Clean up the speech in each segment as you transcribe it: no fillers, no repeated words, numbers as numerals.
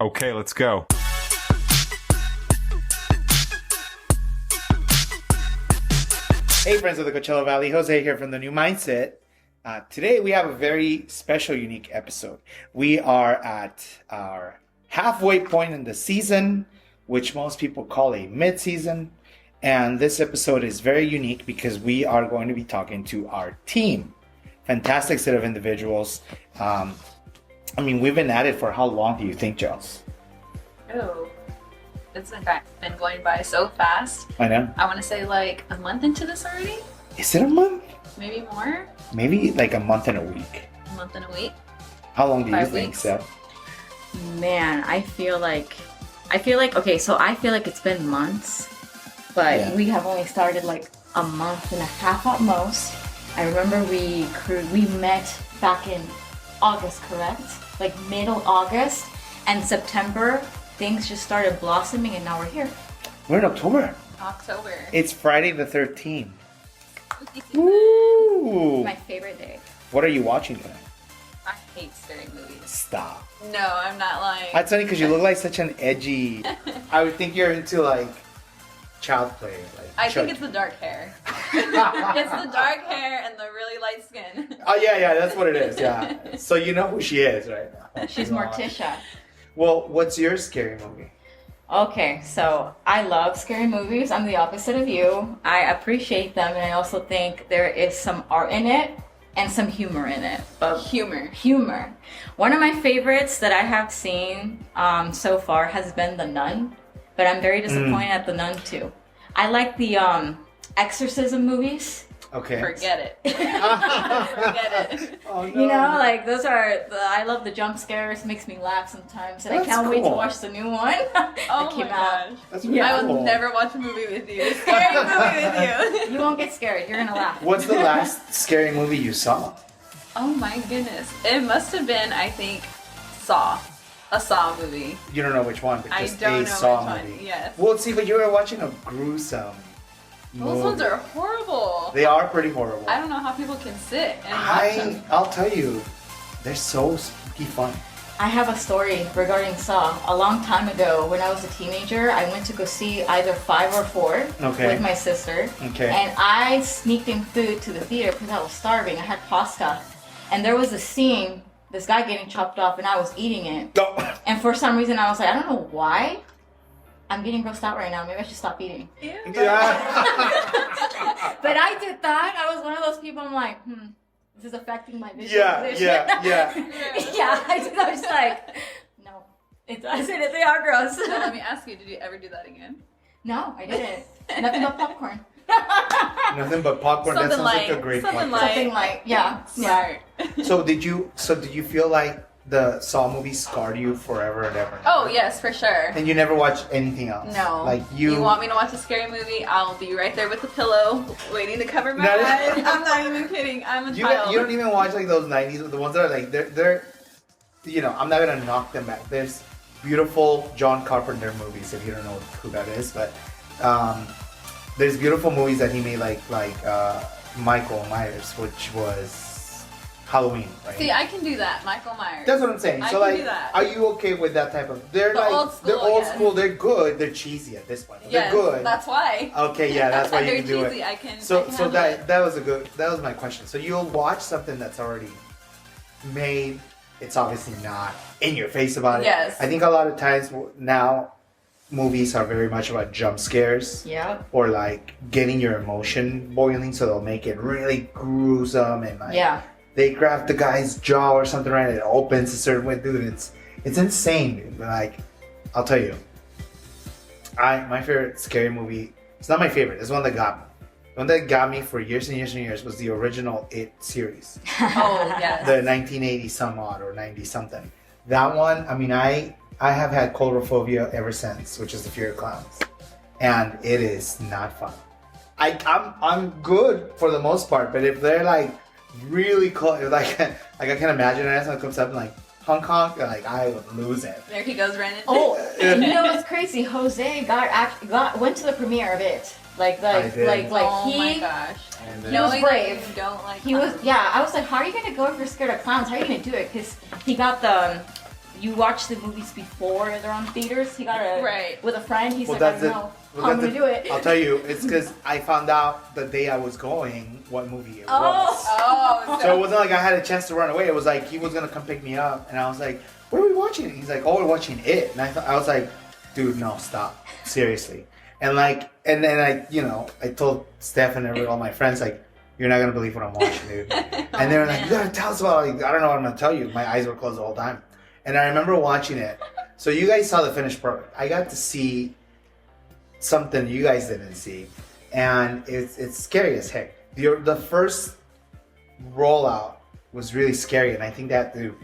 Okay, let's go. Hey friends of the Coachella Valley, Jose here from The New Mindset. Today we have a very special, unique episode. We are at our halfway point in the season, which most people call a mid-season. And this episode is very unique because we are going to be talking to our team. Fantastic set of individuals. We've been at it for how long do you think, Jellz? Oh, it's in fact been going by so fast. I know. I want to say like a month into this already. Is it a month? Maybe more. Maybe like a month and a week. A month and a week. How long do you 5 think, weeks. Seth? Man, I feel like it's been months, but Yeah. we have only started like a month and a half at most. I remember we met back in August, correct? Like middle August, and September things just started blossoming, and now we're here. We're in October. October. It's Friday the 13th. Woo! My favorite day. What are you watching tonight? I hate scary movies. Stop. No, I'm not lying. That's funny because you look like such an edgy. I would think you're into like child play. Like I think it's the dark hair. It's the dark hair and the really light skin. Oh yeah, that's what it is. Yeah. So you know who she is, right? She's Morticia. Well, what's your scary movie? Okay, so I love scary movies. I'm the opposite of you. I appreciate them, and I also think there is some art in it and some humor in it. But humor. One of my favorites that I have seen so far has been The Nun, but I'm very disappointed at The Nun too. I like the exorcism movies. Okay. Forget it. Forget it. Oh, no. You know, like I love the jump scares, makes me laugh sometimes, and I That's can't wait to cool. watch the new one Oh that came my out. gosh. That's really I cool. will never watch a movie with you. Scary movie with you. You won't get scared, you're gonna laugh. What's the last scary movie you saw? Oh my goodness. It must have been, I think, Saw. A Saw movie. You don't know which one, but I just don't a know Saw which one, movie. yes. Well, see, but you were watching a gruesome Those ones are horrible. They are pretty horrible. I don't know how people can sit and watch them. I'll tell you, they're so spooky fun. I have a story regarding Saw. A long time ago, when I was a teenager, I went to go see either 5 or 4 Okay. with my sister. Okay. And I sneaked in food to the theater because I was starving. I had pasta. And there was a scene, this guy getting chopped off, and I was eating it. Oh. And for some reason, I was like, I don't know why. I'm getting grossed out right now. Maybe I should stop eating. Ew. Yeah. But I did that. I was one of those people, I'm like, this is affecting my visual Yeah, position. yeah. Yeah, I was just like, no. I said it, they are gross. So let me ask you, did you ever do that again? No, I didn't. Nothing but popcorn. Nothing but popcorn. That Something sounds like a light. great Something one. light. Something like, yeah. Smart. So did you feel like the Saw movie scarred you forever and ever? Oh, yes, for sure. And you never watched anything else? No. Like you want me to watch a scary movie? I'll be right there with the pillow, waiting to cover my No. eyes. I'm not even kidding. I'm a you child. don't even watch like those 90s, the ones that are like they're I'm not gonna knock them back. There's beautiful John Carpenter movies, if you don't know who that is, but there's beautiful movies that he made like Michael Myers, which was Halloween, right? See, I can do that, Michael Myers. That's what I'm saying. I So can like, do that. are you okay with that type of? They're The like old school, they're old yes. school. They're good. They're cheesy at this point. But Yes, they're good. that's why. Okay, yeah, that's why you They're can do cheesy. it. I can So handle that was my question. So you'll watch something that's already made. It's obviously not in your face about it. Yes. I think a lot of times now, movies are very much about jump scares. Yeah. Or like getting your emotion boiling, so they'll make it really gruesome and like. Yeah. They grab the guy's jaw or something, right? It opens a certain way, dude. It's insane, dude. Like, I'll tell you, my favorite scary movie. It's not my favorite. It's one that got me. The one that got me for years and years and years was the original It series, Oh, yes. the 1980 some odd or 90 something. That one, I have had coulrophobia ever since, which is the fear of clowns, and it is not fun. I'm good for the most part, but if they're like really close, like I can imagine it someone comes up and like honk honk, like I would lose it. There he goes, Brandon. Oh, you know what's crazy? Jose went to the premiere of it. I did. Oh he my gosh. And He was Knowing brave. that you don't like He was, clowns. yeah. I was like, how are you gonna go if you're scared of clowns? How are you gonna do it? Because he got the you watch the movies before they're on theaters. He got a Right. with a friend. He's Well, like, I that's don't it. know Well, how I'm that's gonna do it. I'll tell you, it's because I found out the day I was going what movie it was. Oh, So it wasn't like I had a chance to run away. It was like he was gonna come pick me up, and I was like, "What are we watching?" He's like, "Oh, we're watching It." And I was like, "Dude, no, stop, seriously." And like, and then I told Steph and all my friends like, "You're not gonna believe what I'm watching, dude." And they were like, "You gotta tell us about it." Like, I don't know what I'm gonna tell you. My eyes were closed the whole time, and I remember watching it. So you guys saw the finished product. I got to see something you guys didn't see, and it's scary as heck. The first rollout was really scary, and I think that to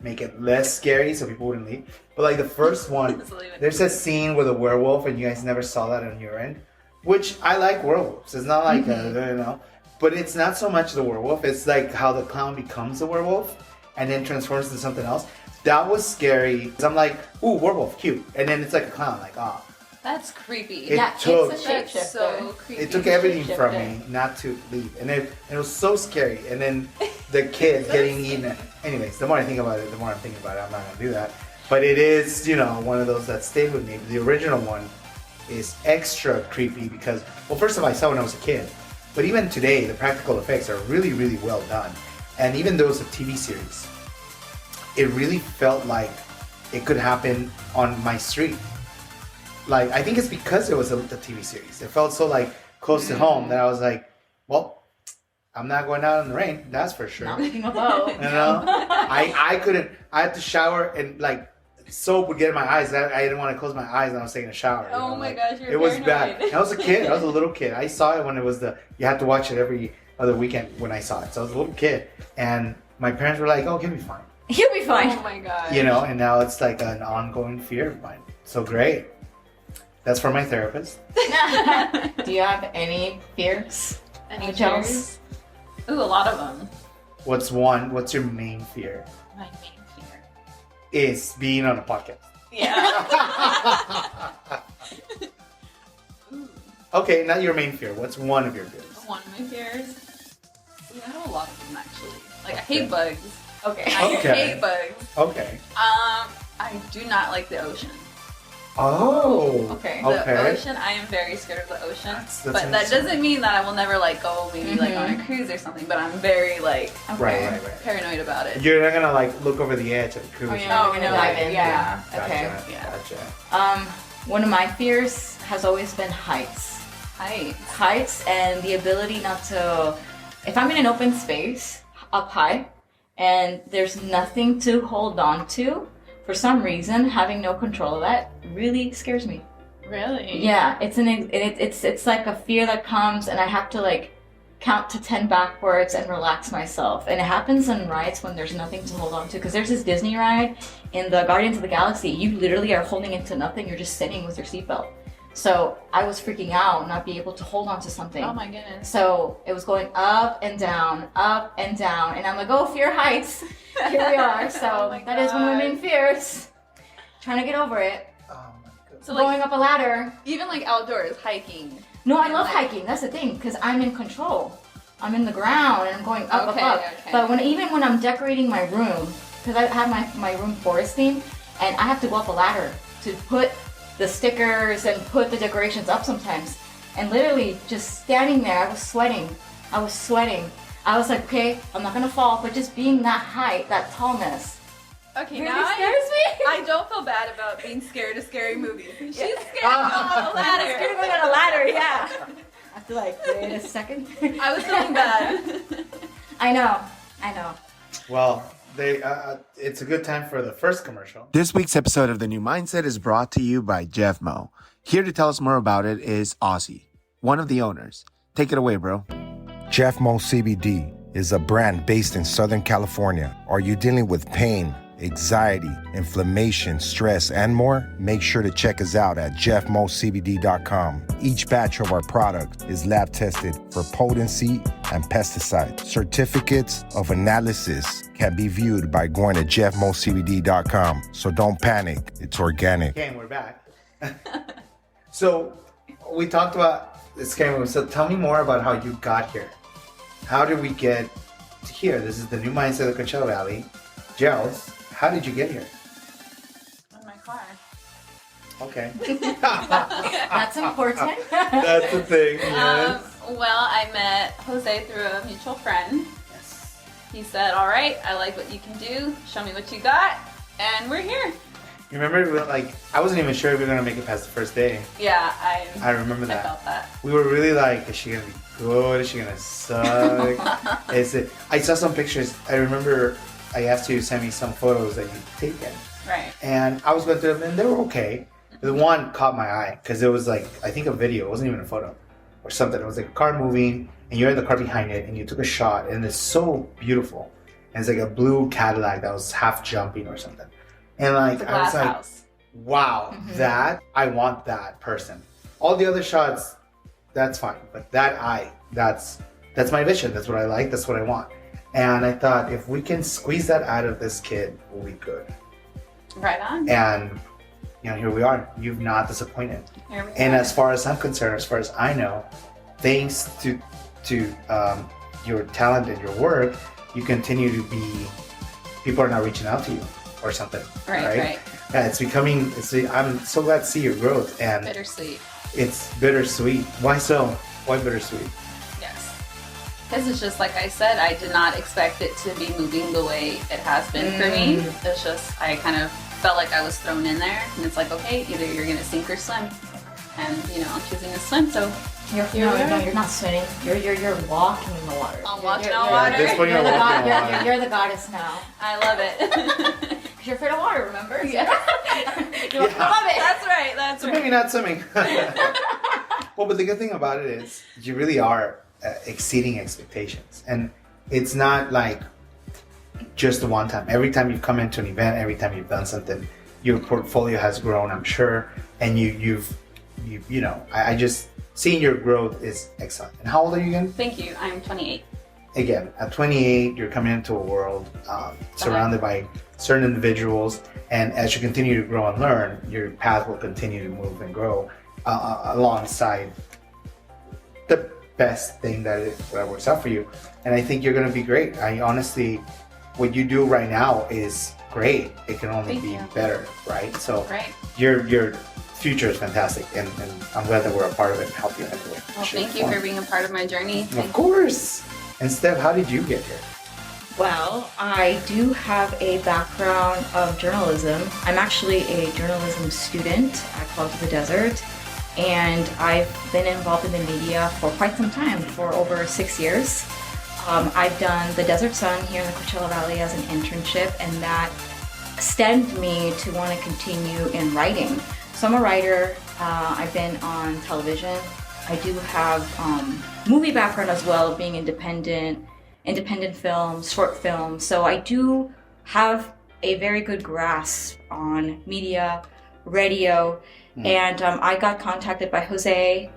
make it less scary so people wouldn't leave. But like the first one, there's a scene with a werewolf, and you guys never saw that on your end, which I like werewolves. It's not like but it's not so much the werewolf. It's like how the clown becomes a werewolf and then transforms into something else. That was scary. 'Cause I'm like, ooh, werewolf, cute, and then it's like a clown, like ah. That's creepy. It took- it's a That's shapeshifter. so creepy. It took everything from Shapeshifter. me not to leave, and it was so scary. And then the kid getting eaten. Anyways, the more I think about it, the more I'm thinking about it. I'm not gonna do that, but it is, one of those that stayed with me. The original one is extra creepy because, well, first of all, I saw it when I was a kid, but even today, the practical effects are really, really well done. And even though it's a TV series, it really felt like it could happen on my street. Like, I think it's because it was a TV series. It felt so like close to home that I was like, well, I'm not going out in the rain, that's for sure. Not making a boat. I couldn't. I had to shower and like soap would get in my eyes. I didn't want to close my eyes and I was taking a shower. Oh my like, gosh, you're it was paranoid. bad. I was a kid. I was a little kid. I saw it when it was you had to watch it every other weekend when I saw it. So I was a little kid, and my parents were like, "Oh, he'll be fine," He'll be fine. Oh my god. And now it's like an ongoing fear of mine. So great. That's for my therapist. Do you have any fears? Any Jellz? fears? Ooh, a lot of them. What's your main fear? My main fear. Is being on a podcast. Yeah. Okay, not your main fear. What's one of your fears? One of my fears. Ooh, I have a lot of them actually. Like I hate bugs. Okay. I Okay. hate bugs. Okay. I do not like the ocean. Oh. Okay. The ocean, I am very scared of the ocean. That's but that understandable. doesn't mean that I will never like go maybe like on a cruise or something. But I'm very like Right. paranoid about it. You're not gonna like look over the edge of the cruise. Oh, yeah. Oh, We're no, gonna dive in. yeah. Gotcha. Okay. Yeah. Gotcha. One of my fears has always been heights. Heights and the ability not to. If I'm in an open space up high and there's nothing to hold on to, for some reason, having no control of that really scares me. Really? Yeah, it's like a fear that comes, and I have to like count to 10 backwards and relax myself. And it happens on rides when there's nothing to hold on to. Because there's this Disney ride in the Guardians of the Galaxy. You literally are holding into nothing. You're just sitting with your seatbelt. So I was freaking out, not being able to hold on to something. Oh my goodness. So it was going up and down, and I'm like, oh, fear heights. Here we are. So Oh my that is one of my God. main fears. Trying to get over it. Oh my goodness. So Going like up a ladder. even like outdoors hiking. No, I And, love like- hiking. That's the thing, because I'm in control. I'm in the ground and I'm going up, Okay, up. okay. But even when I'm decorating my room, because I have my room forest theme, and I have to go up a ladder to put the stickers and put the decorations up sometimes. And literally just standing there, I was sweating. I was like, okay, I'm not gonna fall, but just being that height, that tallness, Okay, really now scares me. I don't feel bad about being scared of scary movies. She's scared Ah. of a I'm scared of going ladder. on a ladder, yeah. I feel like, wait a second. I was feeling bad. I know. Well, it's a good time for the first commercial. This week's episode of The New Mindset is brought to you by Jeff Mo. Here to tell us more about it is Ozzy, one of the owners. Take it away, bro. Jeff Mo CBD is a brand based in Southern California. Are you dealing with pain, anxiety, inflammation, stress, and more? Make sure to check us out at jeffmocbd.com. Each batch of our product is lab tested for potency and pesticide. Certificates of analysis can be viewed by going to jeffmocbd.com. So don't panic, it's organic. Okay, and we're back. So we talked about this game. So tell me more about how you got here. How did we get to here? This is the New Mindset of Coachella Valley. Jellz, how did you get here? Okay. That's important. That's the thing. Yes. Well, I met Jose through a mutual friend. Yes. He said, all right, I like what you can do. Show me what you got. And we're here. You remember, like, I wasn't even sure if we were going to make it past the first day. Yeah, I remember I that. felt that. We were really like, is she going to be good? Is she going to suck? Is it? I saw some pictures. I remember I asked you to send me some photos that you'd taken. Right. And I was going through them, and they were okay. The one caught my eye because it was like, I think a video. It wasn't even a photo or something. It was like a car moving, and you're in the car behind it, and you took a shot, and it's so beautiful. And it's like a blue Cadillac that was half jumping or something. And like, The I was glass like, house. wow, that, I want that person. All the other shots, that's fine. But that eye, that's my vision. That's what I like. That's what I want. And I thought, if we can squeeze that out of this kid, we'll be good. Right on. And, you know, here we are. You've not disappointed. Here we And go. as far as I'm concerned, as far as I know, thanks to your talent and your work, you continue to be, people are now reaching out to you or something. Right. Yeah, it's becoming, I'm so glad to see your growth, and Bittersweet. it's bittersweet. Why so? Why bittersweet? Yes. Because it's just like I said, I did not expect it to be moving the way it has been for me. It's just, I kind of felt like I was thrown in there, and it's like, okay, either you're going to sink or swim. And, you know, I'm choosing to swim, so No, you're not swimming. You're walking in the water. I'm walking You're- on you're- water. At this point, You're, you're the walking god, on water. you're the goddess now. I love it. Because you're afraid of water, remember? Yeah. You're like, I love it. That's right, that's So right. maybe not swimming. Well, but the good thing about it is you really are exceeding expectations, and it's not like just the one time. Every time you come into an event, every time you've done something, your portfolio has grown, I'm sure, and you know, I just seeing your growth is excellent. And how old are you again? Thank you. I'm 28. Again, at 28, you're coming into a world surrounded by certain individuals, and as you continue to grow and learn, your path will continue to move and grow alongside the best thing that works out for you. And I think you're going to be great. I honestly, what you do right now is great. It can only Thank be you. better, right? So Right. your future is fantastic, and I'm glad that we're a part of it and help you in every way. Well, thank you for being a part of my journey. Of course. And Steph, how did you get here? Well, I do have a background of journalism. I'm actually a journalism student at College of the Desert, and I've been involved in the media for quite some time, for over 6 years. I've done the Desert Sun here in the Coachella Valley as an internship, and that stemmed me to want to continue in writing. So I'm a writer. I've been on television. I do have movie background as well, being independent films, short films. So I do have a very good grasp on media, radio, and I got contacted by Jose.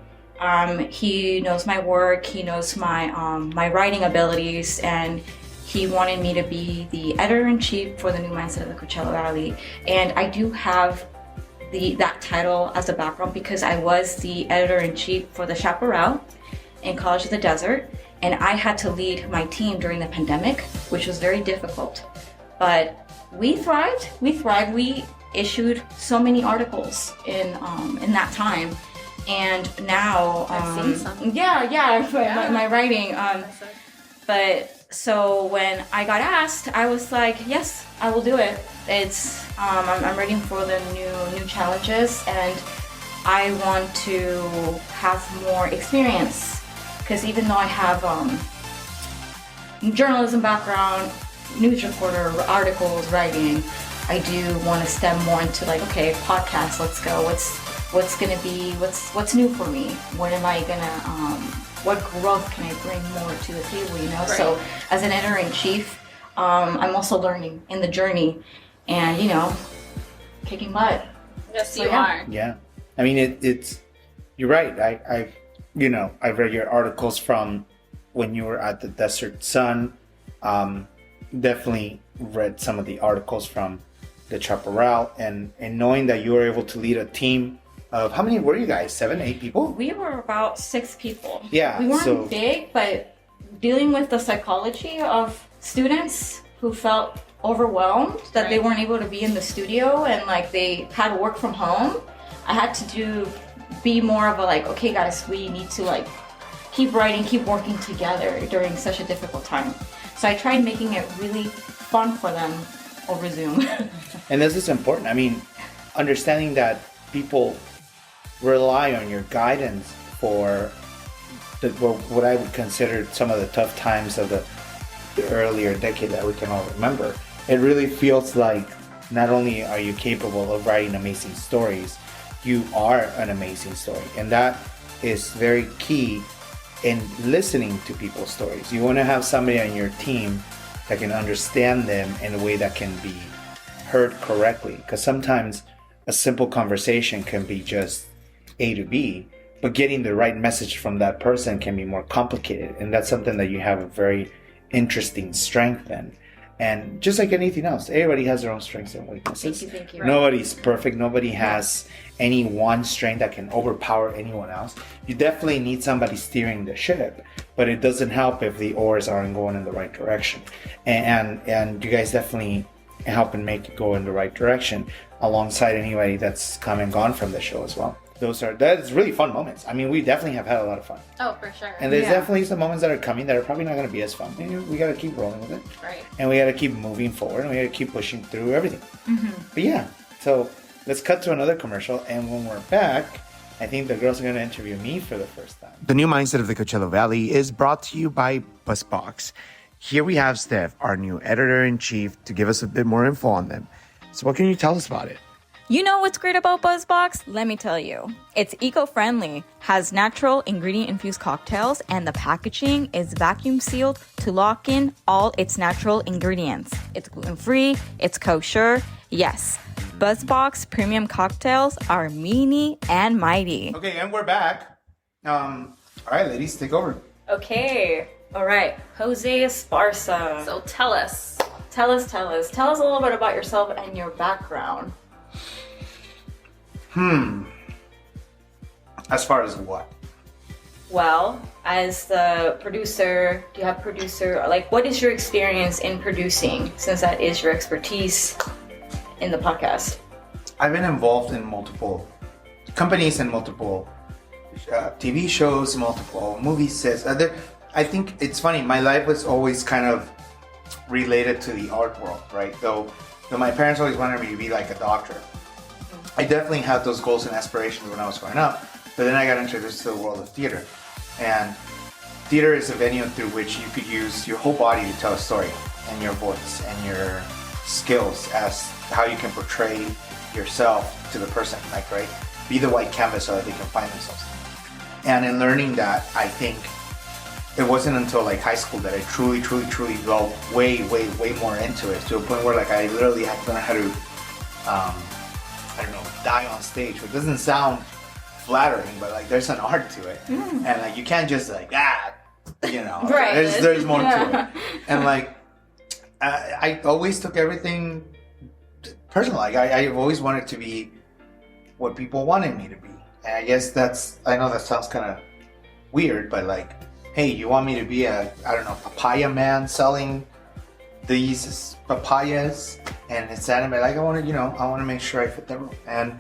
He knows my work. He knows my writing abilities, and he wanted me to be the editor-in-chief for the New Mindset of the Coachella Valley. And I do have that title as a background because I was the editor-in-chief for the Chaparral in College of the Desert, and I had to lead my team during the pandemic, which was very difficult. But we thrived. We issued so many articles in that time, and now I've seen some. my writing. But so when I got asked, I was like, yes, I will do it. It's I'm ready for the new challenges, and I want to have more experience. Because even though I have journalism background, news reporter, articles, writing, I do want to stem more into like, okay, podcast, let's go. What's gonna be, what's new for me? What am I gonna, what growth can I bring more to the table, you know? Right. So as an editor-in-chief, I'm also learning in the journey and, you know, kicking butt. Yes, So, you yeah. are. Yeah, I mean it's you're right. I've read your articles from when you were at the Desert Sun. Definitely read some of the articles from the Chaparral, and knowing that you were able to lead a team of, how many were you guys? 7, 8 people? We were about 6 people. Yeah, We weren't so- big, but dealing with the psychology of students who felt overwhelmed that they Right. weren't able to be in the studio and like they had to work from home. I had to be more of a like, okay guys, we need to like keep writing, keep working together during such a difficult time. So I tried making it really fun for them over Zoom. And this is important. I mean, understanding that people rely on your guidance for what I would consider some of the tough times of the earlier decade that we can all remember. It really feels like not only are you capable of writing amazing stories, you are an amazing story. And that is very key in listening to people's stories. You want to have somebody on your team that can understand them in a way that can be heard correctly. Because sometimes a simple conversation can be just A to B, but getting the right message from that person can be more complicated. And that's something that you have a very interesting strength in. And just like anything else, everybody has their own strengths and weaknesses. Thank you. Nobody's perfect. Nobody has any one strength that can overpower anyone else. You definitely need somebody steering the ship, but it doesn't help if the oars aren't going in the right direction. And you guys definitely help and make it go in the right direction alongside anybody that's come and gone from the show as well. That's really fun moments. I mean, we definitely have had a lot of fun. Oh, for sure. And there's definitely some moments that are coming that are probably not going to be as fun. And we got to keep rolling with it. Right. And we got to keep moving forward, and we got to keep pushing through everything. But yeah, so let's cut to another commercial. And when we're back, I think the girls are going to interview me for the first time. The new mindset of the Coachella Valley is brought to you by BuzzBox. Here we have Steph, our new editor-in-chief, to give us a bit more info on them. So what can you tell us about it? You know what's great about BuzzBox? Let me tell you. It's eco-friendly, has natural ingredient-infused cocktails, and the packaging is vacuum sealed to lock in all its natural ingredients. It's gluten-free, it's kosher. Yes, BuzzBox premium cocktails are meany and mighty. Okay, and we're back. All right, ladies, take over. Okay, all right, Jose Esparza. So tell us. Tell us a little bit about yourself and your background. As far as what? Well, as the producer, do you have producer, like what is your experience in producing, since that is your expertise in the podcast? I've been involved in multiple companies and multiple TV shows, multiple movie sets. I think it's funny, my life was always kind of related to the art world, right? Though my parents always wanted me to be like a doctor. I definitely had those goals and aspirations when I was growing up, but then I got introduced to the world of theater. And theater is a venue through which you could use your whole body to tell a story, and your voice and your skills as how you can portray yourself to the person, like, right? Be the white canvas so that they can find themselves. And in learning that, I think it wasn't until like high school that I truly delved way more into it, to a point where like I literally had to learn how to die on stage, which doesn't sound flattering, but like there's an art to it. And like you can't just like right. There's more to it. And like I always took everything personal. Like I've always wanted to be what people wanted me to be. And I guess I know that sounds kind of weird, but like, hey, you want me to be a papaya man selling these papayas, and it's anime. Like I want to make sure I fit the role. And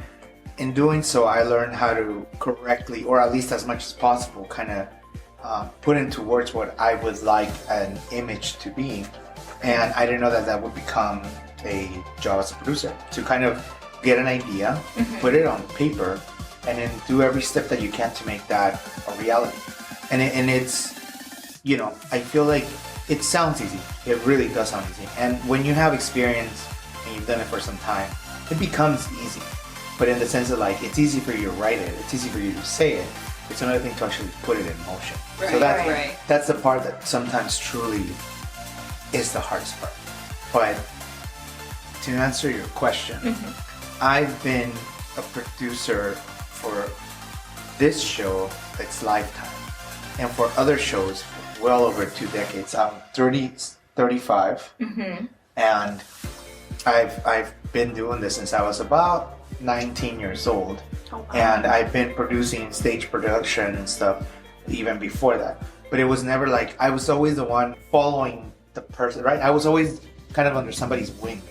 in doing so, I learned how to correctly, or at least as much as possible, kind of put into words what I would like an image to be. And I didn't know that would become a job as a producer, to kind of get an idea, put it on paper, and then do every step that you can to make that a reality. And it's, I feel like it sounds easy. It really does sound easy. And when you have experience and you've done it for some time, it becomes easy. But in the sense of like, it's easy for you to write it, it's easy for you to say it. It's another thing to actually put it in motion. Right, so right. That's the part that sometimes truly is the hardest part. But to answer your question, I've been a producer for this show, its lifetime, and for other shows for well over 2 decades. I'm 35, and I've been doing this since I was about 19 years old. And I've been producing stage production and stuff even before that. But it was never like, I was always the one following the person, right? I was always kind of under somebody's wing.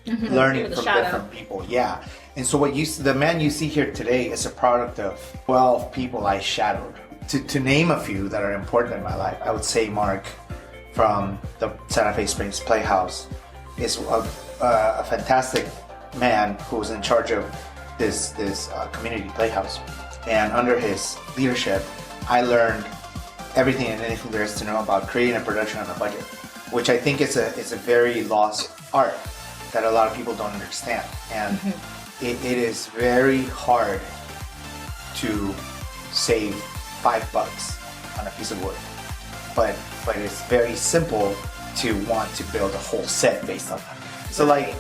learning The from shadow. different people. Yeah. And so the man you see here today is a product of 12 people I shadowed. To name a few that are important in my life, I would say Mark from the Santa Fe Springs Playhouse is a fantastic man who's in charge of this community playhouse. And under his leadership, I learned everything and anything there is to know about creating a production on a budget, which I think is a very lost art that a lot of people don't understand. And it is very hard to save $5 on a piece of wood, but it's very simple to want to build a whole set based on that. So like,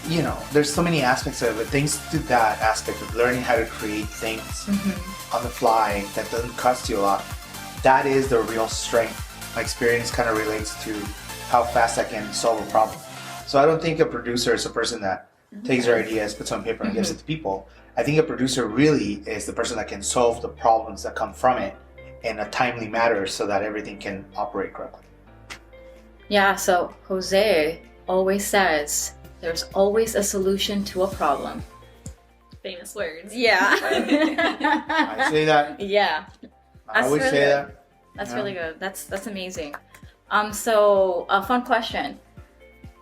you know, there's so many aspects of it. Things to that aspect of learning how to create things on the fly that doesn't cost you a lot. That is the real strength. My experience kind of relates to how fast I can solve a problem. So I don't think a producer is a person that takes their ideas, puts on paper, and gives it to people. I think a producer really is the person that can solve the problems that come from it in a timely manner so that everything can operate correctly. Yeah, so Jose always says there's always a solution to a problem. Famous words. Yeah. I say that. Yeah. I always really say good. that. That's Yeah. really good. That's amazing. So a fun question.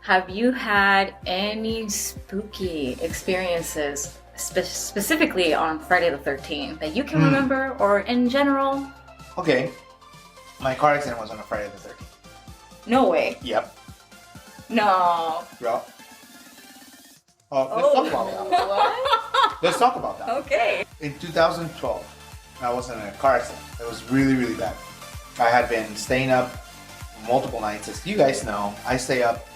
Have you had any spooky experiences specifically on Friday the 13th that you can remember or in general? Okay. My car accident was on a Friday the 13th. No way. Yep. No. Yeah. Let's talk about that. What? Let's talk about that. Okay. In 2012, I was in a car accident. It was really, really bad. I had been staying up multiple nights. As you guys know, I stay up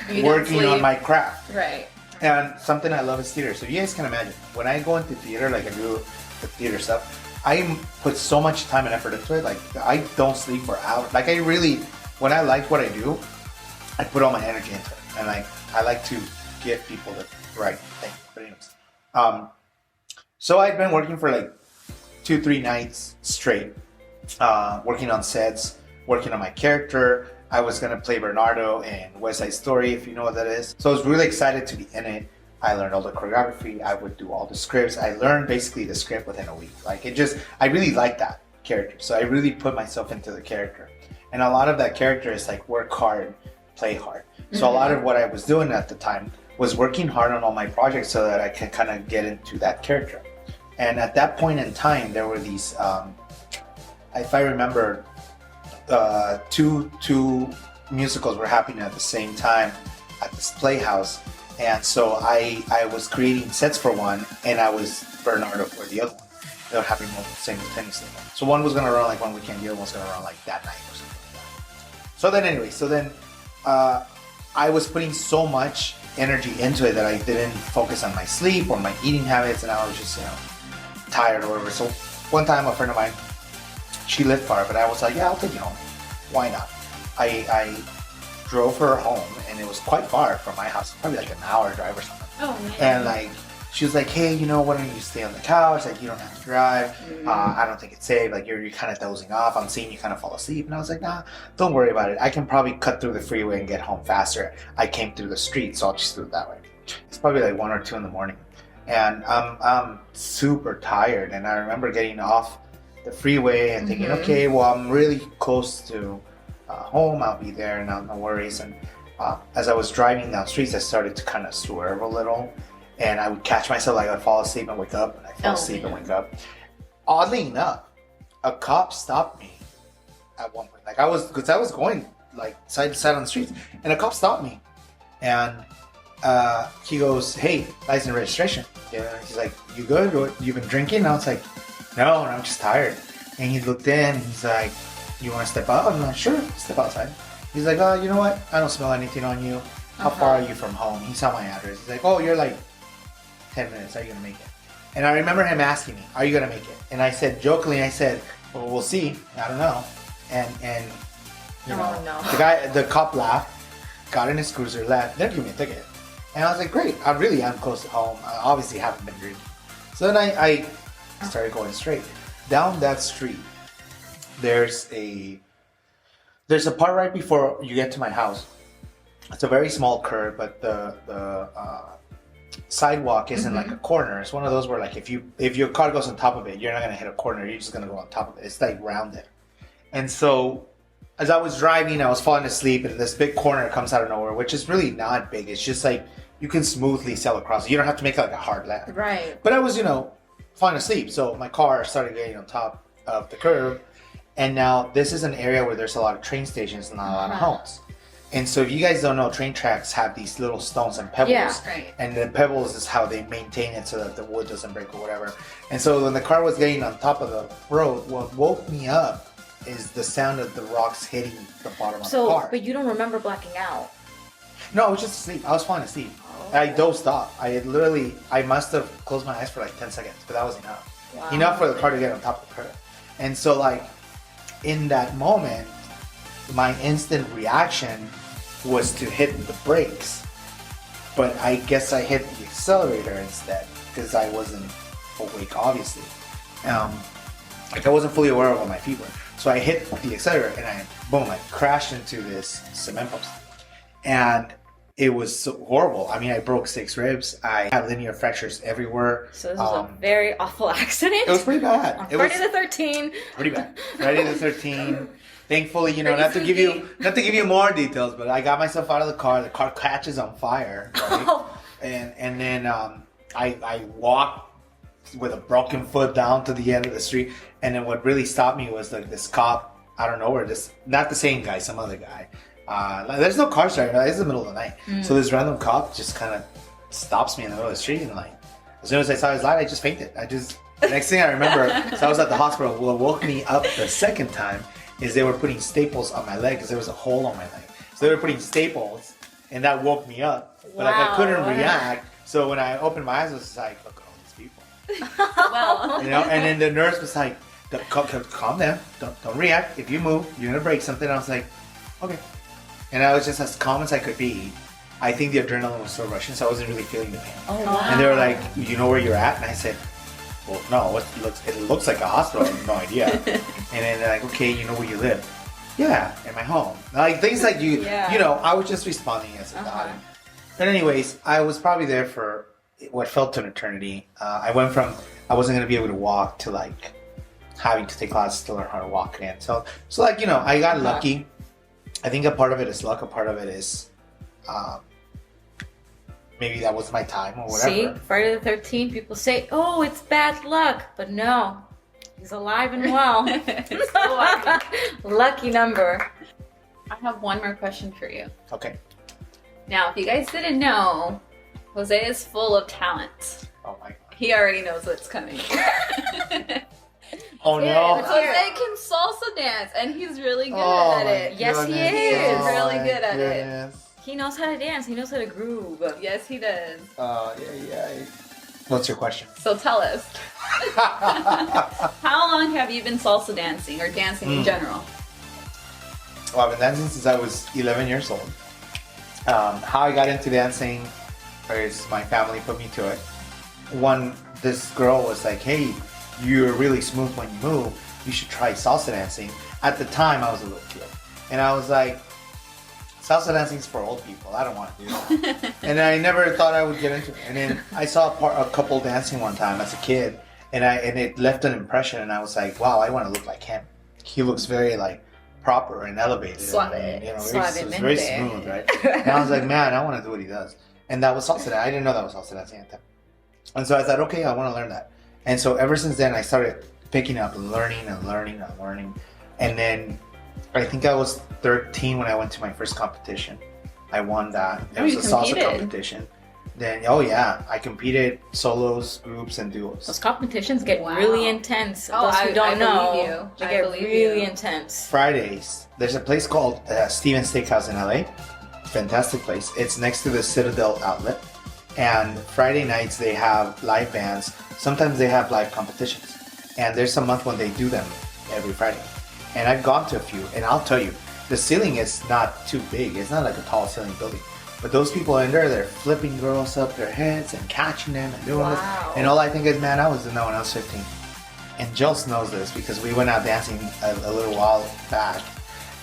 You don't working on sleep. my craft. Right. And something I love is theater. So you guys can imagine, when I go into theater, like I do the theater stuff, I put so much time and effort into it. Like I don't sleep for hours. Like I really, when I like what I do, I put all my energy into it. And like I like to give people the right thing. But anyways, so I'd been working for like 2-3 nights straight, working on sets, working on my character. I was gonna play Bernardo in West Side Story, if you know what that is. So I was really excited to be in it. I learned all the choreography. I would do all the scripts. I learned basically the script within a week. Like I really liked that character. So I really put myself into the character. And a lot of that character is like work hard, play hard. So a lot of what I was doing at the time was working hard on all my projects so that I can kind of get into that character. And at that point in time, there were these, if I remember, two musicals were happening at the same time at this playhouse. And so I was creating sets for one, and I was Bernardo for the other one. They were happening simultaneously. So one was gonna run like one weekend, the other one's gonna run like that night or something like that. So then I was putting so much energy into it that I didn't focus on my sleep or my eating habits, and I was just, tired or whatever. So one time a friend of mine, she lived far, but I was like, yeah, I'll take you home. Why not? I drove her home, and it was quite far from my house, probably like an hour drive or something. Oh man. And like, she was like, hey, why don't you stay on the couch? Like, you don't have to drive. I don't think it's safe. Like, you're kind of dozing off. I'm seeing you kind of fall asleep. And I was like, nah, don't worry about it. I can probably cut through the freeway and get home faster. I came through the street, so I'll just do it that way. It's probably like 1 or 2 in the morning. And I'm super tired. And I remember getting off the freeway and thinking, okay, well, I'm really close to home. I'll be there, no worries. And as I was driving down streets, I started to kind of swerve a little. And I would catch myself, like I'd fall asleep and wake up, and I'd fall asleep and wake up. Oddly enough, a cop stopped me at one point. Like I was going like side to side on the streets, and a cop stopped me, and he goes, "Hey, license and registration." Yeah, he's like, "You good? Or you've been drinking?" And I was like, "No, I'm just tired." And he looked in, and he's like, "You want to step out?" I'm like, "Sure, step outside." He's like, "Oh, you know what? I don't smell anything on you. How far are you from home?" He saw my address. He's like, "Oh, you're like 10 minutes. Are you gonna make it?" And I remember him asking me, "Are you gonna make it?" And I said jokingly, "Well, we'll see. I don't know." And the cop laughed, got in his cruiser, left. They'll give me a ticket. And I was like, "Great. I really am close to home. I obviously haven't been drinking." So then I started going straight down that street. There's a part right before you get to my house it's a very small curve, but the sidewalk isn't like a corner. It's one of those where like if your car goes on top of it, you're not gonna hit a corner. You're just gonna go on top of it. It's like rounded. And so as I was driving, I was falling asleep, and this big corner comes out of nowhere, which is really not big. It's just like you can smoothly sail across it. You don't have to make like a hard left. Right. But I was, falling asleep, so my car started getting on top of the curb. And now this is an area where there's a lot of train stations and not a lot of homes. And so if you guys don't know, train tracks have these little stones and pebbles. Yeah, right. And the pebbles is how they maintain it so that the wood doesn't break or whatever. And so when the car was getting on top of the road, what woke me up is the sound of the rocks hitting the bottom of the car. But you don't remember blacking out. No, I was just asleep. I was falling asleep. I dozed off. I must have closed my eyes for like 10 seconds, but that was enough. Wow. Enough for the car to get on top of the curb. And so like, in that moment, my instant reaction was to hit the brakes, but I guess I hit the accelerator instead because I wasn't awake, obviously. Like I wasn't fully aware of what my feet were. So I hit the accelerator and I crashed into this cement post. And it was so horrible. I mean, I broke 6 ribs. I had linear fractures everywhere. So this was a very awful accident. It was pretty bad. On It Friday was the 13th. pretty bad. Friday the 13th. Thankfully, not to give you more details, but I got myself out of the car. The car catches on fire, right? Oh. And then I walked with a broken foot down to the end of the street. And then what really stopped me was like this cop, I don't know where not the same guy, some other guy. There's no cars driving. It's the middle of the night, so this random cop just kind of stops me in the middle of the street, and like as soon as I saw his light, I just fainted. Next thing I remember, so I was at the hospital. What woke me up the second time is they were putting staples on my leg because there was a hole on my leg. So they were putting staples, and that woke me up. But like I couldn't react. So when I opened my eyes, I was just like, look at all these people. Well, And then the nurse was like, calm down, don't react. If you move, you're gonna break something. I was like, okay. And I was just as calm as I could be. I think the adrenaline was still rushing, so I wasn't really feeling the pain. Oh, wow. And they were like, you know where you're at? And I said, well, no, it looks like a hospital. I have no idea. And then they're like, okay, you know where you live? Yeah, in my home. Like things like I was just responding as a thought. But anyways, I was probably there for what felt to an eternity. I went from I wasn't going to be able to walk to like having to take classes to learn how to walk again. So like, I got lucky. I think a part of it is luck. A part of it is maybe that was my time or whatever. See, Friday the 13th, people say, oh, it's bad luck. But no, he's alive and well. Lucky number. I have one more question for you. Okay. Now, if you guys didn't know, Jose is full of talent. Oh my God. He already knows what's coming. Oh no. Jose can salsa dance, and he's really good Oh, at it. Yes, he He is. is really good at it. He knows how to dance. He knows how to groove. Yes, he does. Yeah. What's your question? So tell us, how long have you been salsa dancing or dancing in general? Well, I've been dancing since I was 11 years old. How I got into dancing is my family put me to it. This girl was like, hey, you're really smooth when you move. You should try salsa dancing. At the time, I was a little kid. And I was like, salsa dancing is for old people. I don't want to do that. And I never thought I would get into it. And then I saw a couple dancing one time as a kid. And it left an impression. And I was like, wow, I want to look like him. He looks very like proper and elevated. Suave. And, Suavemente. very smooth, right? And I was like, man, I want to do what he does. And that was salsa dancing. I didn't know that was salsa dancing at the time. And so I thought, okay, I want to learn that. And so ever since then, I started picking up and learning. And then I think I was 13 when I went to my first competition. I won that. It was a salsa competition. Then, I competed solos, groups, and duos. Those competitions get really intense. Oh, Those who don't know, believe you. they I get believe really you. intense. Fridays, there's a place called Steven Steakhouse in LA. Fantastic place. It's next to the Citadel outlet. And Friday nights they have live bands. Sometimes they have live competitions. And there's a month when they do them every Friday. And I've gone to a few, and I'll tell you, the ceiling is not too big. It's not like a tall ceiling building. But those people in there, they're flipping girls up their heads and catching them and doing this. And all I think is, man, I was doing that when I was 15. And Jellz knows this because we went out dancing a little while back.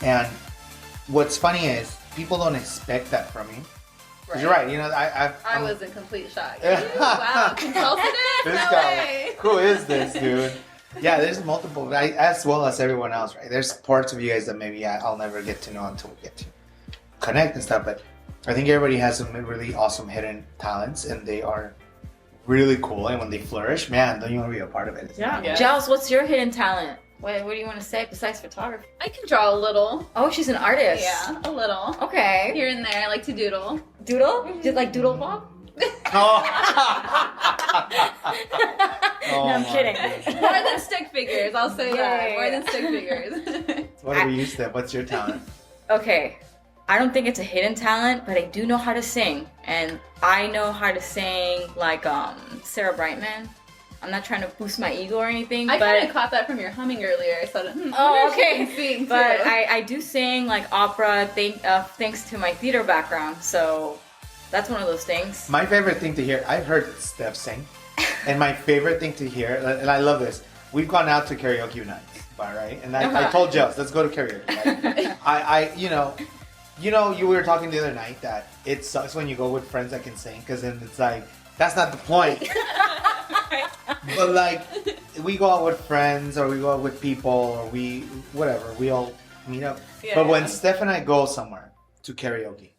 And what's funny is, people don't expect that from me. 'Cause you're right. You know, I was in complete shock. Wow, consultative? This No guy, way. who is this dude? Yeah, there's multiple, as well as everyone else, right? There's parts of you guys that maybe I'll never get to know until we get to connect and stuff. But I think everybody has some really awesome hidden talents, and they are really cool. And when they flourish, man, don't you want to be a part of it? Yeah. Yeah. Jellz, what's your hidden talent? What do you want to say besides photography? I can draw a little. Oh, she's an artist. Yeah, a little. Okay. Here and there, I like to doodle. Doodle? Just like doodle bob? Oh. No, I'm my kidding. goodness. More than stick figures, I'll say that. Yeah. More than stick figures. What are you, Steph? What's your talent? Okay. I don't think it's a hidden talent, but I do know how to sing. And I know how to sing like Sarah Brightman. I'm not trying to boost my ego or anything, I but kind of caught that from your humming earlier. I thought, oh, okay. okay. Can sing But too. I do sing like opera thanks to my theater background. So that's one of those things. My favorite thing to hear, I've heard Steph sing, and my favorite thing to hear, and I love this, we've gone out to karaoke nights, right? And I told Jellz, let's go to karaoke. Right? You were talking the other night that it sucks when you go with friends that can sing, because then it's like, that's not the point. But like, we go out with friends, or we go out with people, or we all meet up. Yeah. But when Steph and I go somewhere to karaoke,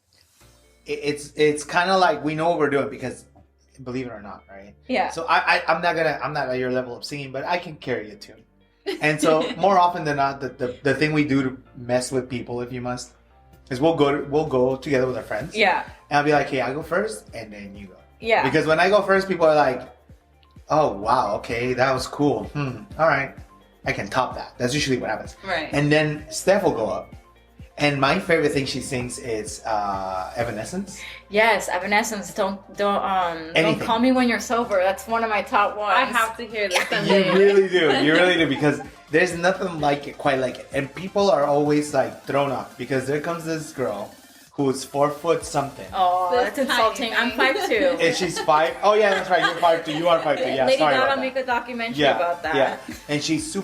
it's kind of like we know what we're doing, because believe it or not, right? Yeah. So I'm not at your level of singing, but I can carry a tune. And so more often than not, the thing we do to mess with people, if you must, is we'll go together with our friends. Yeah. And I'll be like, hey, I go first, and then you go. Yeah. Because when I go first, people are like, oh wow, okay, that was cool. All right, I can top that. That's usually what happens. Right. And then Steph will go up, and my favorite thing she sings is Evanescence. Yes, Evanescence. Don't Anything. call me when you're sober. That's one of my top ones. I have to hear this You someday. really do. You really do, because there's nothing like it, quite like it. And people are always like thrown off, because there comes this girl who's 4 foot something. Oh, This that's insulting. tiny I'm thing. 5'2". And she's 5. Oh yeah, that's right. You're 5'2". You are 5'2". Yeah, Lady sorry Gaga about that. make a documentary Yeah, about that. yeah. And she's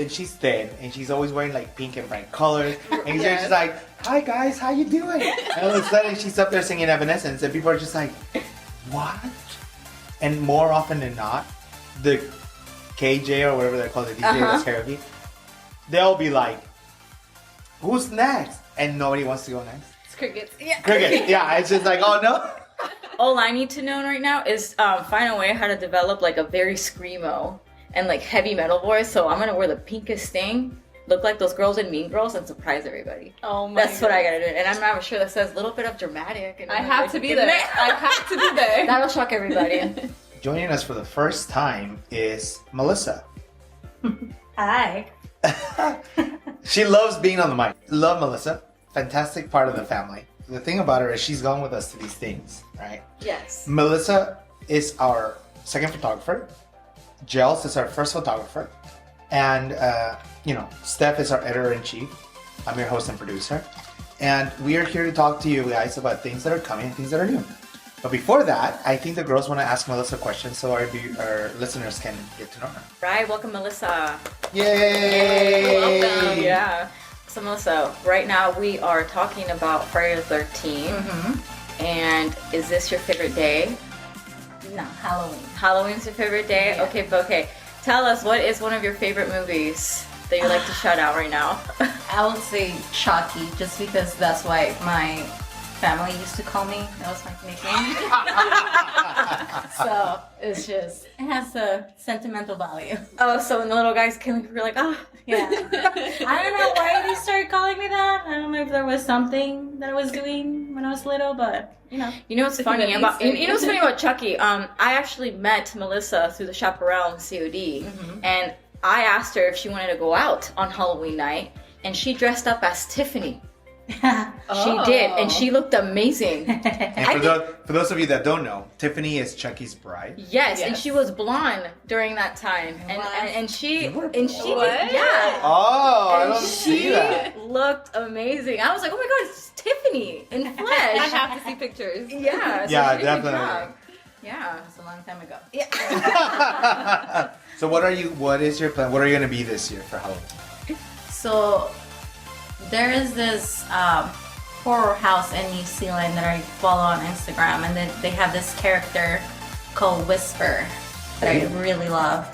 she's thin, and she's always wearing like pink and bright colors. And she's Yes. just like, hi guys, how you doing? And all of a sudden she's up there singing Evanescence, and people are just like, what? And more often than not, the KJ or whatever they call the DJ that's karaoke, they'll be like, who's next? And nobody wants to go next. It's crickets. Cricket. Yeah, it's just like, oh no. All I need to know right now is find a way how to develop like a very screamo and like heavy metal voice. So I'm gonna wear the pinkest thing, look like those girls in Mean Girls, and surprise everybody. Oh my That's what I gotta do. And I'm not sure that says a little bit of dramatic. And I have to be there. I have to be there. That'll shock everybody. Joining us for the first time is Melissa. Hi. She loves being on the mic. Love Melissa. Fantastic part of the family. The thing about her is she's gone with us to these things, right? Yes. Melissa is our second photographer. Jellz is our first photographer. And, Steph is our editor-in-chief. I'm your host and producer. And we are here to talk to you guys about things that are coming and things that are new. But before that, I think the girls want to ask Melissa questions so our listeners can get to know her. Right, welcome Melissa. Yay! Welcome. Yeah. So Melissa, right now we are talking about Friday the 13th. Mm-hmm. And is this your favorite day? No, Halloween. Halloween's your favorite day? Yeah. Okay. Tell us, what is one of your favorite movies that you like to shout out right now? I would say Chucky, just because that's why my family used to call me. That was my nickname. So it has a sentimental value. Oh, so when the little guy's killing people, you're like, ah. Yeah. I don't know why they started calling me that. I don't know if there was something that I was doing when I was little, but You know what's funny about what's funny about Chucky? I actually met Melissa through the Chaparral in COD, and I asked her if she wanted to go out on Halloween night, and she dressed up as Tiffany. She did, and she looked amazing. And for those of you that don't know, Tiffany is Chucky's bride. Yes, and Yes. she was blonde during that time, and she What? yeah. Oh, I And don't see she that. looked amazing. I was like, oh my god, it's Tiffany in I flesh. have to see pictures. Yeah, so Yeah, she did a good definitely. job. Yeah. It was a long time ago. So what is your plan? What are you going to be this year for Halloween? So there is this horror house in New Zealand that I follow on Instagram, and then they have this character called Whisper that I really love.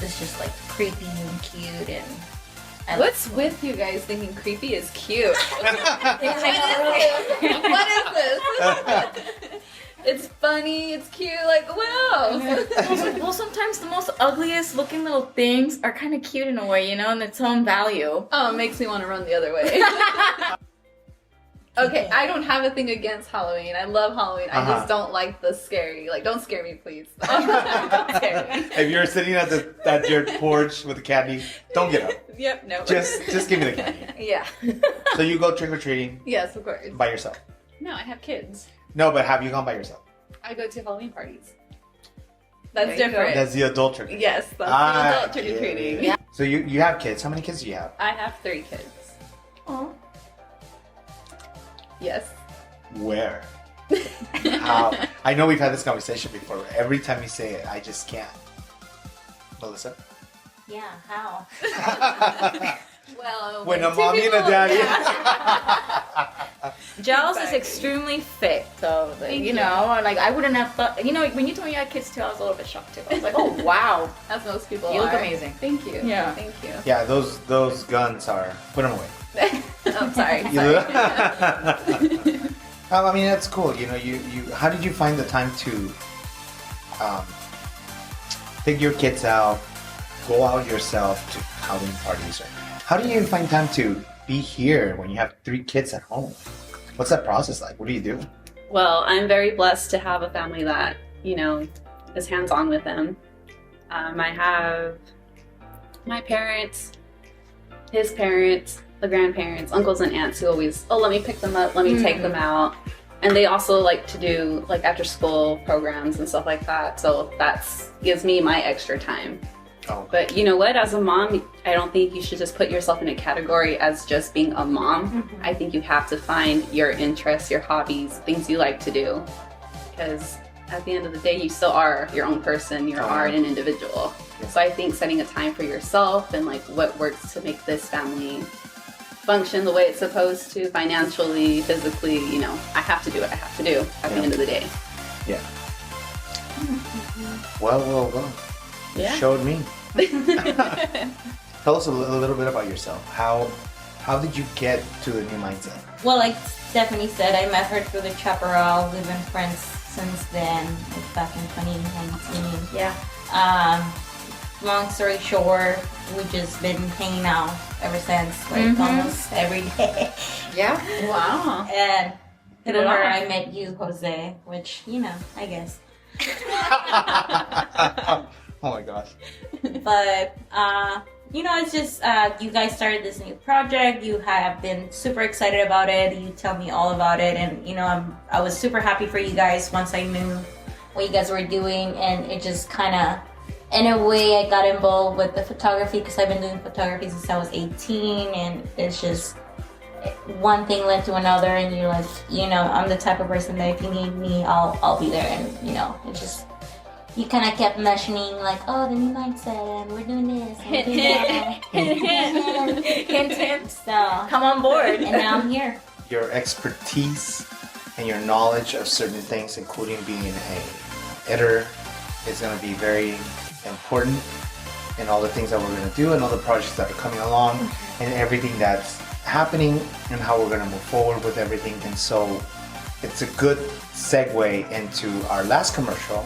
It's just like creepy and cute, and What's with you guys thinking creepy is cute? what What is this? It's funny, it's cute, like, wow. Well, sometimes the most ugliest looking little things are kind of cute in a way, you know, in its own value. Oh, it makes me want to run the other way. Okay, I don't have a thing against Halloween. I love Halloween. I just don't like the scary. Like, don't scare me, please. Don't scare me. If you're sitting at your porch with the candy, don't get up. Yep, no. Just give me the candy. Yeah. So you go trick or treating Yes, of course. by yourself. No, I have kids. No, but have you gone by yourself? I go to Halloween parties. That's There you go. different. That's the adult trick. Yes, that's Ah, the adult trick-or-treating. yeah. So you have kids. How many kids do you have? I have 3 kids. Oh. Yes. Where? How? I know we've had this conversation before. Every time you say it, I just can't. Melissa? Yeah, how? Well, When a 2 mommy and a people- daddy. Jellz is Exactly. extremely fit, so Thank you you. know, like I wouldn't have thought. You know, when you told me you had kids too, I was a little bit shocked too. I was like, oh wow, As most people you look are. amazing. Thank you. Yeah. Thank you. Yeah, those guns are. Put them away. I'm sorry. You sorry. I mean, that's cool. You know, you. How did you find the time to take your kids out, go out yourself to Halloween parties? Or how do you find time to be here when you have 3 kids at home? What's that process like? What do you do? Well, I'm very blessed to have a family that, you know, is hands-on with them. I have my parents, his parents, the grandparents, uncles and aunts who always, let me pick them up, let me take them out. And they also like to do like after school programs and stuff like that. So that's gives me my extra time. Oh, But you know what? As a mom, I don't think you should just put yourself in a category as just being a mom. I think you have to find your interests, your hobbies, things you like to do. Because at the end of the day, you still are your own person. You are an individual. So I think setting a time for yourself and like what works to make this family function the way it's supposed to, financially, physically, you know, I have to do what I have to do at the end of the day. yeah. Well. You Yeah. showed me. Tell us a little bit about yourself. How did you get to the new mindset? Well, like Stephanie said, I met her through the Chaparral. We've been friends since then, like back in 2019. Yeah. Long story short, we've just been hanging out ever since, like almost every day. Yeah. Wow. And Hit through it her, off. I met you, Jose, which, you know, I guess. Oh my gosh. But, you know, it's just, you guys started this new project. You have been super excited about it. You tell me all about it. And, you know, I was super happy for you guys once I knew what you guys were doing. And it just kind of, in a way, I got involved with the photography because I've been doing photography since I was 18. And it's just, one thing led to another. And you're like, you know, I'm the type of person that if you need me, I'll be there. And, you know, it's just, you kind of kept mentioning like, oh, the new mindset, and we're doing this, and we're doing that. Hint, hint. So Come on board. and now I'm here. Your expertise and your knowledge of certain things, including being a editor, is going to be very important in all the things that we're going to do and all the projects that are coming along and everything that's happening and how we're going to move forward with everything. And so it's a good segue into our last commercial.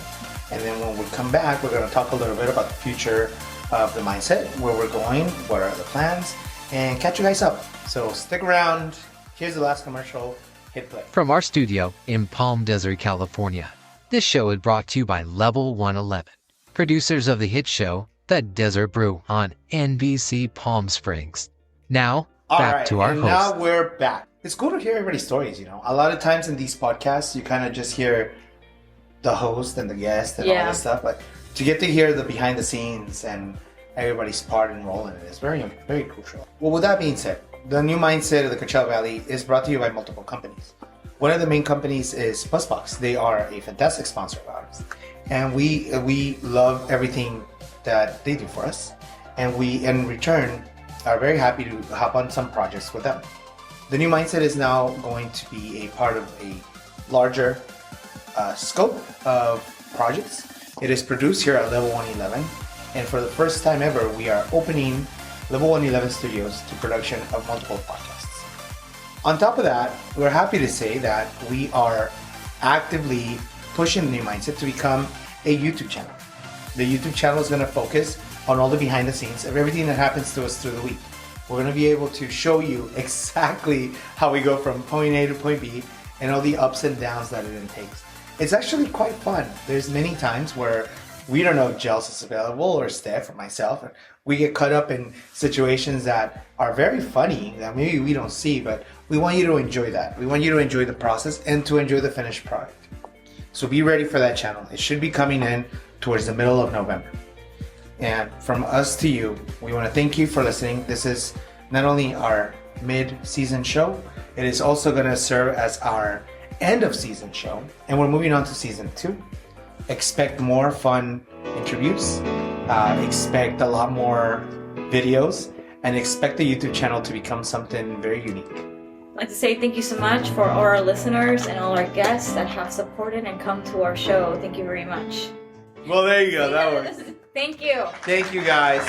And then when we come back, we're going to talk a little bit about the future of the mindset, where we're going, what are the plans, and catch you guys up. So stick around. Here's the last commercial. Hit play. From our studio in Palm Desert, California, this show is brought to you by Level 111, producers of the hit show The Desert Brew on NBC Palm Springs. Now, back to our and host. now we're back. It's cool to hear everybody's stories, you know. A lot of times in these podcasts, you kind of just hear the host and the guest and all this stuff, but to get to hear the behind the scenes and everybody's part and role in it is very, very crucial. Well, with that being said, the new mindset of the Coachella Valley is brought to you by multiple companies. One of the main companies is Busbox. They are a fantastic sponsor of ours, and we love everything that they do for us, and we in return are very happy to hop on some projects with them. The new mindset is now going to be a part of a larger scope of projects. It is produced here at Level 111, and for the first time ever, we are opening Level 111 Studios to production of multiple podcasts. On top of that, we're happy to say that we are actively pushing the new mindset to become a YouTube channel. The YouTube channel is going to focus on all the behind the scenes of everything that happens to us through the week. We're going to be able to show you exactly how we go from point A to point B and all the ups and downs that it takes. It's actually quite fun. There's many times where we don't know if Jellz is available or Steph or myself. We get caught up in situations that are very funny that maybe we don't see, but we want you to enjoy that. We want you to enjoy the process and to enjoy the finished product. So be ready for that channel. It should be coming in towards the middle of November. And from us to you, we want to thank you for listening. This is not only our mid-season show, it is also going to serve as our end-of-season show. And we're moving on to season 2. Expect more fun interviews, expect a lot more videos, and expect the YouTube channel to become something very unique. I'd like to say thank you so much for all our listeners and all our guests that have supported and come to our show. Thank you very much. Well, there you go. That works. Thank you. Thank you, guys.